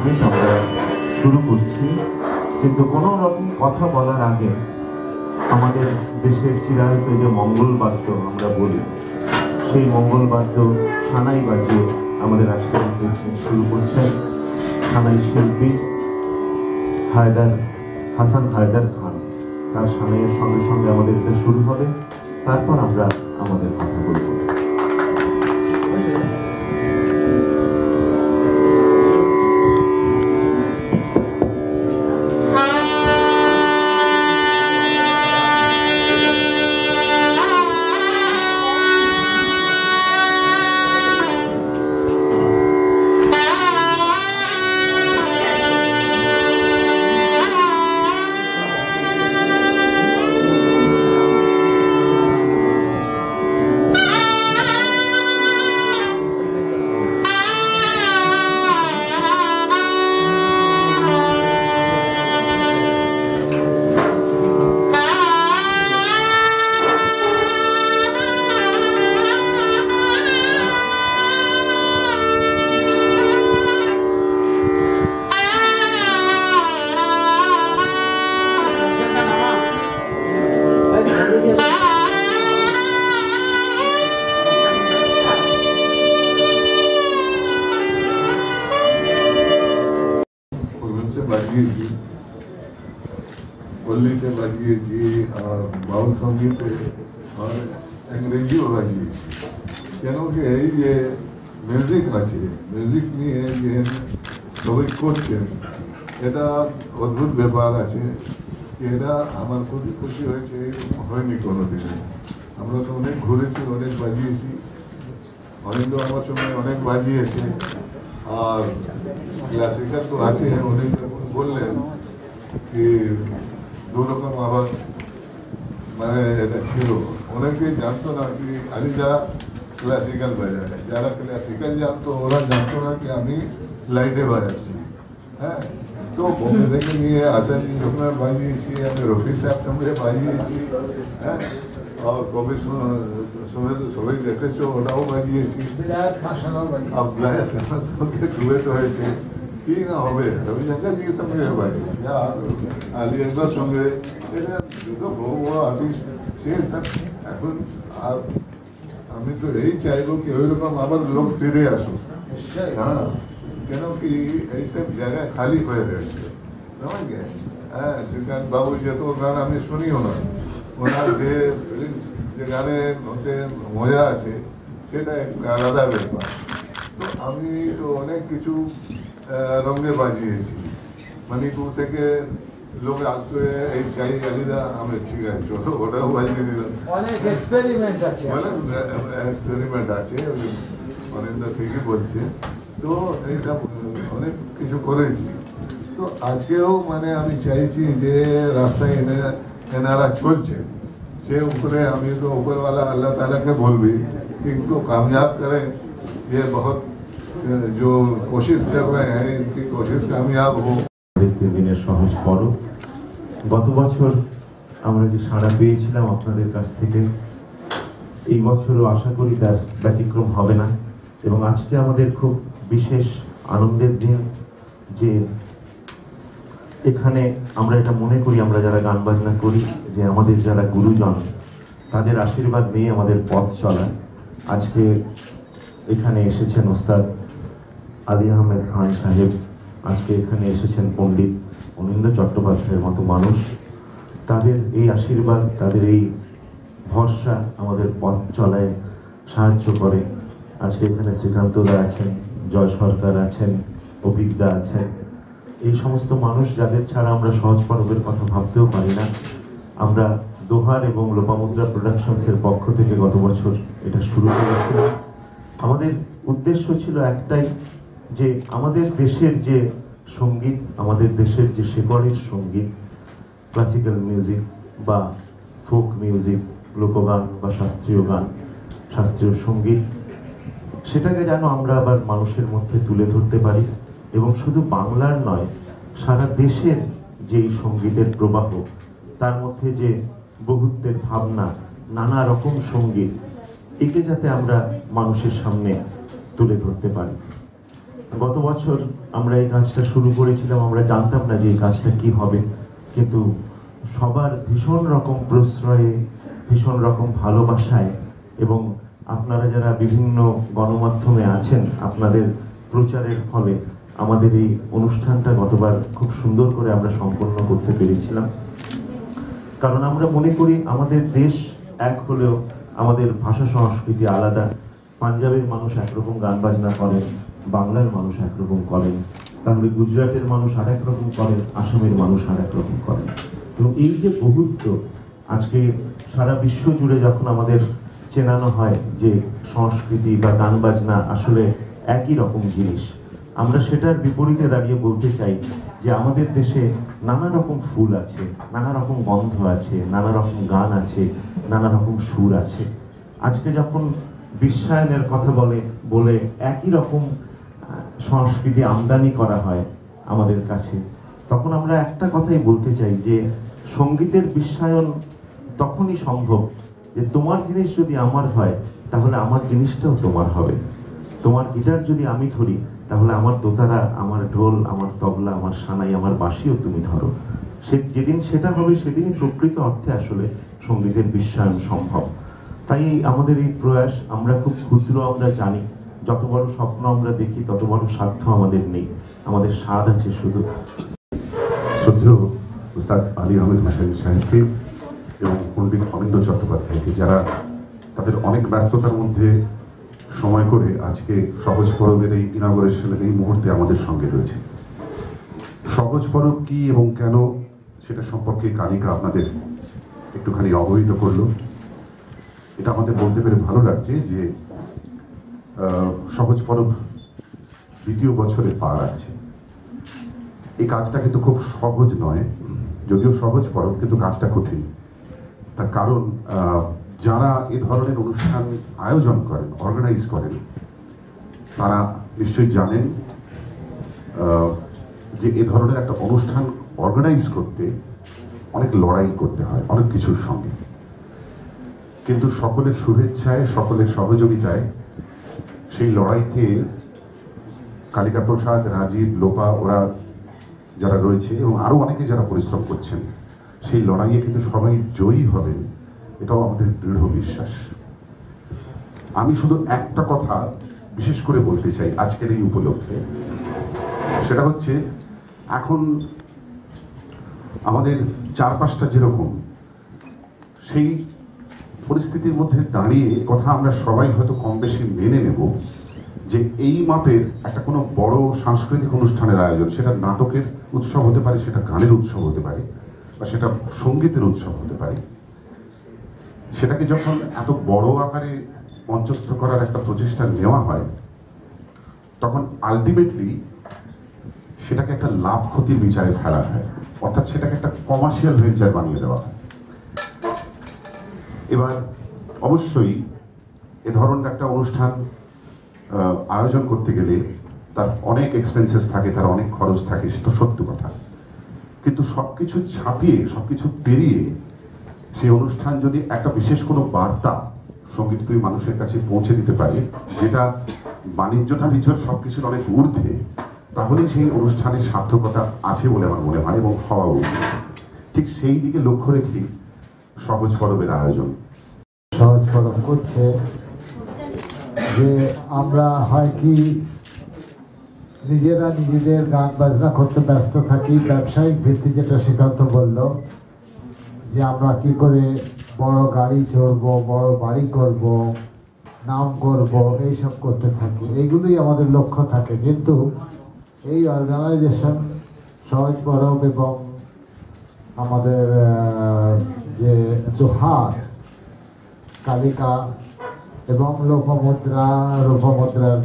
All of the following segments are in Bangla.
মিনিট আমরা শুরু করছি, কিন্তু কোনো রকম কথা বলার আগে আমাদের দেশের চিরায়ত যে মঙ্গলবাদ্য আমরা বলি, সেই মঙ্গলবাদ্য সানাই বাজিয়ে আমাদের আজকের অনুষ্ঠান শুরু করছেন সানাই শিল্পী হাসান হায়দার খান। তার সানাইয়ের সঙ্গে সঙ্গে আমাদের এটা শুরু হবে, তারপর আমরা আমাদের কথা বলব। বাজিয়েছি আর বাউল সঙ্গীতে আর ইংরেজিও বাজিয়েছি। কেন কি এই যে মিউজিক আছে, মিউজিক নিয়ে যে সবাই করছেন, এটা অদ্ভুত ব্যাপার আছে। এটা আমার খুবই খুশি হয়েছে, হয়নি কোনোদিনে। আমরা তো অনেক ঘুরেছি, অনেক বাজিয়েছি, অনেক তো আমার সময় অনেক বাজিয়েছে। আর ক্লাসিক্যাল তো আছে, উনি যখন বললেন কি দুরকম আবার মানে এটা ছিল, অনেকেই জানতো না কি আলিদা ক্লাসিক্যাল বাজায়। যারা ক্লাসিক্যাল জানতো ওরা জানতো না কি আমি লাইটে বাজাচ্ছি। হ্যাঁ, তো বোম্বে থেকে নিয়ে আসেন যখন বাজিয়েছি, আমি রফি সাহেব সঙ্গে বাজিয়েছি। হ্যাঁ, আর কবি সবাই দেখেছো, ওটাও বাজিয়েছি। সঙ্গে ডুয়েট হয়েছে, কি না হবে রবীন্দ্র জির সঙ্গে বাজিয়েছি, আলী আকবর সঙ্গে। এটা দুটো বড় বড় আর্টিস্ট, সে সব এখন। আর আমি তো এই চাইবো কি ওইরকম আবার লোক ফিরে আসুক। হ্যাঁ, কেন কি এইসব জায়গায় খালি হয়ে রয়েছে। হ্যাঁ, শ্রীকান্ত বাবু যত গান আমি শুনিও না, ওনার যে গানের মধ্যে মজা আছে সেটা আলাদা ব্যাপার। তো আমি তো অনেক কিছু রঙে বাজিয়েছি। মণিপুর থেকে লোক আসতো, এই চাই আলিদা, আমি ঠিক আছে চলো ওটাও বাজিয়ে দিলাম। অনেক এক্সপেরিমেন্ট আছে, এক্সপেরিমেন্ট আছে, অনেকটা ঠিকই বলছে। তো এইসব অনেক কিছু করেছি। তো আজকেও মানে আমি চাইছি যে রাস্তায় এনারা চলছে, সে উপরে আমি তো উপরওয়ালা আল্লাহ ताला के बोलबी कि इनको कामयाब करें। ये बहुत जो कोशिश कर रहे हैं, इनकी कोशिश कामयाब हो। দিনের সহজ পরব, গত বছর আমরা যে সাড়া পেয়েছিলাম আপনাদের কাছ থেকে, এই বছরও আশা করি তার ব্যতিক্রম হবে না। এবং আজকে আমাদের খুব বিশেষ আনন্দের দিন যে এখানে আমরা এটা মনে করি, আমরা যারা গান বাজনা করি, যে আমাদের যারা গুরুজন তাদের আশীর্বাদ নিয়ে আমাদের পথ চলা। আজকে এখানে এসেছেন ওস্তাদ আলী আহমেদ খান সাহেব, আজকে এখানে এসেছেন পণ্ডিত অনিন্দ্য চট্টোপাধ্যায়ের মতো মানুষ। তাদের এই আশীর্বাদ, তাদের এই ভরসা আমাদের পথ চলায় সাহায্য করে। আজকে এখানে শ্রীকান্তদা আছেন, জয় সরকার আছেন, অভিজ্ঞতা আছেন, এই সমস্ত মানুষ যাদের ছাড়া আমরা সহজ পরবের কথা ভাবতেও পারি না। আমরা দোহার এবং লোপামুদ্রা প্রোডাকশনসের পক্ষ থেকে গত বছর এটা শুরু করেছিলাম। আমাদের উদ্দেশ্য ছিল একটাই, যে আমাদের দেশের যে সঙ্গীত, আমাদের দেশের যে শেকড়ের সঙ্গীত, ক্লাসিক্যাল মিউজিক বা ফোক মিউজিক, লোকগান বা শাস্ত্রীয় গান, শাস্ত্রীয় সঙ্গীত, সেটাকে যেন আমরা আবার মানুষের মধ্যে তুলে ধরতে পারি। এবং শুধু বাংলার নয়, সারা দেশের যেই সঙ্গীতের প্রবাহ, তার মধ্যে যে বহুত্বের ভাবনা, নানা রকম সঙ্গীত, একে যাতে আমরা মানুষের সামনে তুলে ধরতে পারি। গত বছর আমরা এই কাজটা শুরু করেছিলাম, আমরা জানতাম না যে এই কাজটা কি হবে, কিন্তু সবার ভীষণ রকম প্রশ্রয়ে, ভীষণ রকম ভালোবাসায় এবং আপনারা যারা বিভিন্ন গণমাধ্যমে আছেন, আপনাদের প্রচারের ফলে আমাদের এই অনুষ্ঠানটা গতবার খুব সুন্দর করে আমরা সম্পন্ন করতে পেরেছিলাম। কারণ আমরা মনে করি আমাদের দেশ এক হলেও আমাদের ভাষা সংস্কৃতি আলাদা। পাঞ্জাবের মানুষ একরকম গান বাজনা করেন, বাংলার মানুষ একরকম করেন, তাহলে গুজরাটের মানুষ আর এক রকম করেন, আসামের মানুষ আর এক রকম করেন। এবং এই যে বহুত্ব, আজকে সারা বিশ্ব জুড়ে যখন আমাদের চেনানো হয় যে সংস্কৃতি বা গান বাজনা আসলে একই রকম জিনিস, আমরা সেটার বিপরীতে দাঁড়িয়ে বলতে চাই যে আমাদের দেশে নানা রকম ফুল আছে, নানা রকম গন্ধ আছে, নানা রকম গান আছে, নানা রকম সুর আছে। আজকে যখন বিশ্বায়নের কথা বলে একই রকম সংস্কৃতি আমদানি করা হয় আমাদের কাছে, তখন আমরা একটা কথাই বলতে চাই যে সঙ্গীতের বিশ্বায়ন তখনই সম্ভব যে তোমার জিনিস যদি আমার হয় তাহলে আমার জিনিসটাও তোমার হবে। তোমার গিটার যদি আমি ধরি তাহলে আমার দোতারা, আমার ঢোল, আমার তবলা, আমার সানাই, আমার বাঁশিও তুমি ধরো। যেদিন সেটা হবে সেদিনই প্রকৃত অর্থে আসলে সঙ্গীতের বিশ্বায়ন সম্ভব। তাই আমাদের এই প্রয়াস, আমরা খুব ক্ষুদ্র, আমরা জানি যত বড় স্বপ্ন আমরা দেখি তত বড় সাধ্য আমাদের নেই, আমাদের স্বাদ আছে শুধু। শ্রদ্ধেয় উস্তাদ আলী আহমেদ হোসেন সাহেবকে এবং পণ্ডিত অমিন্দ চট্টোপাধ্যায়কে, যারা তাদের অনেক ব্যস্ততার মধ্যে সময় করে আজকে সহজ পরবের এই ইনগরেশনের এই মুহূর্তে আমাদের সঙ্গে রয়েছে। সহজ পরব কি এবং কেন সেটা সম্পর্কে কালিকা আপনাদের একটুখানি অবহিত করলো। এটা আমাদের বলতে পেরে ভালো লাগছে যে সহজ পরব দ্বিতীয় বছরে পা রাখছে। এই কাজটা কিন্তু খুব সহজ নয়, যদিও সহজ পরব, কিন্তু কাজটা কঠিন। তার কারণ যারা এ ধরনের অনুষ্ঠান আয়োজন করেন, অর্গানাইজ করেন, তারা নিশ্চয়ই জানেন যে এ ধরনের একটা অনুষ্ঠান অর্গানাইজ করতে অনেক লড়াই করতে হয় অনেক কিছুর সঙ্গে, কিন্তু সকলের শুভেচ্ছায়, সকলের সহযোগিতায় সেই লড়াইতে কালিকা প্রসাদ, রাজীব, লোপা, ওরা যারা রয়েছে এবং আরো অনেকে যারা পরিশ্রম করছেন, সেই লড়াইয়ে কিন্তু সবাই জয়ী হবেন, এটাও আমাদের দৃঢ় বিশ্বাস। আমি শুধু একটা কথা বিশেষ করে বলতে চাই আজকের এই উপলক্ষে, সেটা হচ্ছে এখন আমাদের চারপাশটা যেরকম, সেই পরিস্থিতির মধ্যে দাঁড়িয়ে কথা আমরা সবাই হয়তো কম বেশি মেনে নেব যে এই মাপের একটা কোনো বড় সাংস্কৃতিক অনুষ্ঠানের আয়োজন, সেটা নাটকের উৎসব হতে পারে, সেটা গানের উৎসব হতে পারে, বা সেটা সঙ্গীতের উৎসব হতে পারে, সেটাকে যখন এত বড় আকারে মঞ্চস্থ করার একটা প্রচেষ্টা নেওয়া হয়, তখন আলটিমেটলি সেটাকে একটা লাভ ক্ষতির বিচারে ফেলা হয়, অর্থাৎ সেটাকে একটা কমার্শিয়াল ভেঞ্চার বানিয়ে দেওয়া হয়। এবার অবশ্যই এ ধরনের একটা অনুষ্ঠান আয়োজন করতে গেলে তার অনেক এক্সপেন্সেস থাকে, তার অনেক খরচ থাকে, সে তো সত্য কথা। কিন্তু সবকিছু ছাপিয়ে, সবকিছু পেরিয়ে সেই অনুষ্ঠান যদি একটা বিশেষ কোনো বার্তা সঙ্গীতপ্রিয় মানুষের কাছে পৌঁছে দিতে পারে, যেটা বাণিজ্য টাণিজ্য সবকিছুর অনেক ঊর্ধ্বে, তাহলেই সেই অনুষ্ঠানের সার্থকতা আছে বলে আমার মনে হয় এবং হওয়া উচিত। ঠিক সেই দিকে লক্ষ্য রেখেই সহজ পরবের আয়োজন। সহজ পরব করছে যে আমরা হয় কি নিজেরা নিজেদের গান বাজনা করতে ব্যস্ত থাকি, ব্যবসায়িক ভিত্তি, যেটা শ্রীকান্ত বলল যে আমরা কি করে বড় গাড়ি চড়বো, বড় বাড়ি করব, নাম করব, এইসব করতে থাকি, এইগুলোই আমাদের লক্ষ্য থাকে। কিন্তু এই অর্গানাইজেশন সহজ পরব এবং আমাদের যে দোহার, কালিকা এবং লোপমুদ্রার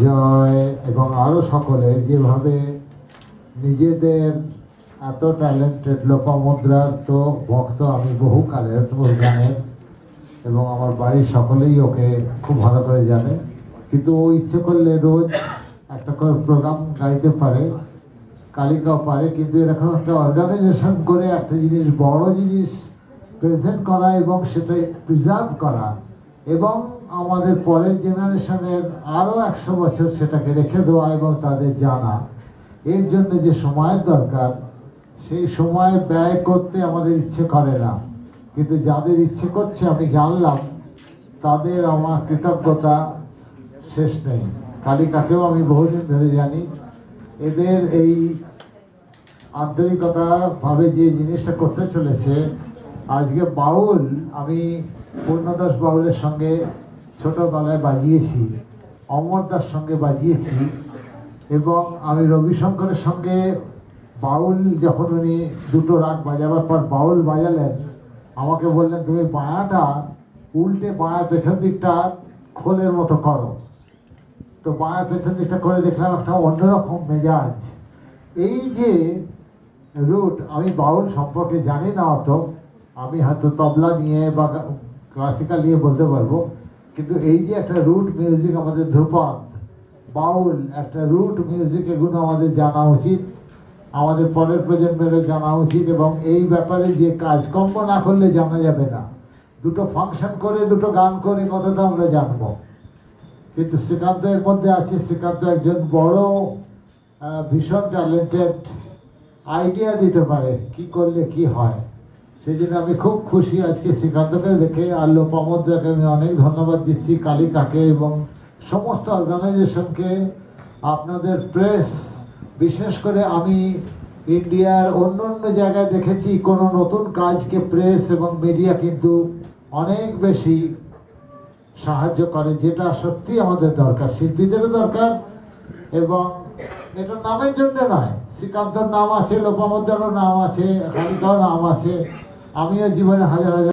জয় এবং আরও সকলে যেভাবে নিজেদের এত ট্যালেন্টেড, লোপমুদ্রার তো ভক্ত আমি বহুকালের ওর গানের, এবং আমার বাড়ির সকলেই ওকে খুব ভালো করে জানে। কিন্তু ও ইচ্ছে করলে রোজ একটা করে প্রোগ্রাম গাইতে পারে, কালিকাও পারে, কিন্তু এরকম একটা অর্গানাইজেশন করে একটা জিনিস, বড় জিনিস প্রেজেন্ট করা এবং সেটা প্রিজার্ভ করা এবং আমাদের পরের জেনারেশনের আরও 100 বছর সেটাকে রেখে দেওয়া এবং তাদের জানা, এর জন্য যে সময়ের দরকার সেই সময় ব্যয় করতে আমাদের ইচ্ছে করে না, কিন্তু যাদের ইচ্ছে করছে আমি জানলাম তাদের আমার কৃতজ্ঞতা শেষ নেই। কালিকাকেও আমি বহুদিন ধরে জানি, এদের এই আন্তরিকতাভাবে যে জিনিসটা করতে চলেছে। আজকে বাউল আমি পূর্ণদাস বাউলের সঙ্গে ছোটোবেলায় বাজিয়েছি, অমরদার সঙ্গে বাজিয়েছি, এবং আমি রবিশঙ্করের সঙ্গে বাউল যখন উনি দুটো রাগ বাজাবার পর বাউল বাজালেন, আমাকে বললেন তুমি বায়াটা উল্টে বায়ার পেছন দিকটা খোলের মতো করো। তো বায়ার পেছন দিকটা করে দেখলাম একটা অন্যরকম মেজাজ। এই যে রুট, আমি বাউল সম্পর্কে জানি না অত, আমি হয়তো তবলা নিয়ে বা ক্লাসিক্যাল নিয়ে বলতে পারবো, কিন্তু এই যে একটা রুট মিউজিক আমাদের ধ্রুপদ, বাউল একটা রুট মিউজিক, এগুলো আমাদের জানা উচিত, আমাদের পরের প্রজন্মেরও জানা উচিত। এবং এই ব্যাপারে যে কাজকর্ম না করলে জানা যাবে না। দুটো ফাংশন করে দুটো গান করে কতটা আমরা জানবো, কিন্তু শ্রীকান্ত এর মধ্যে আছে। শ্রীকান্ত একজন বড় ভীষণ ট্যালেন্টেড, আইডিয়া দিতে পারে কি করলে কি হয়। সেই জন্য আমি খুব খুশি আজকে শ্রীকান্তকে দেখে। আর লোপামুদ্রাকে আমি অনেক ধন্যবাদ দিচ্ছি, কালিকাকে এবং সমস্ত অর্গানাইজেশনকে, আপনাদের প্রেস, বিশেষ করে আমি ইন্ডিয়ার অন্য অন্য জায়গায় দেখেছি কোনো নতুন কাজকে প্রেস এবং মিডিয়া কিন্তু অনেক বেশি সাহায্য করে, যেটা সত্যি আমাদের দরকার, শিল্পীদেরও দরকার। এবং এটা নামের জন্য নয়, শ্রীকান্তর নাম আছে, লোপামুদ্রারও নাম আছে, কালিকারও নাম আছে, আমিও জীবনে হাজার হাজার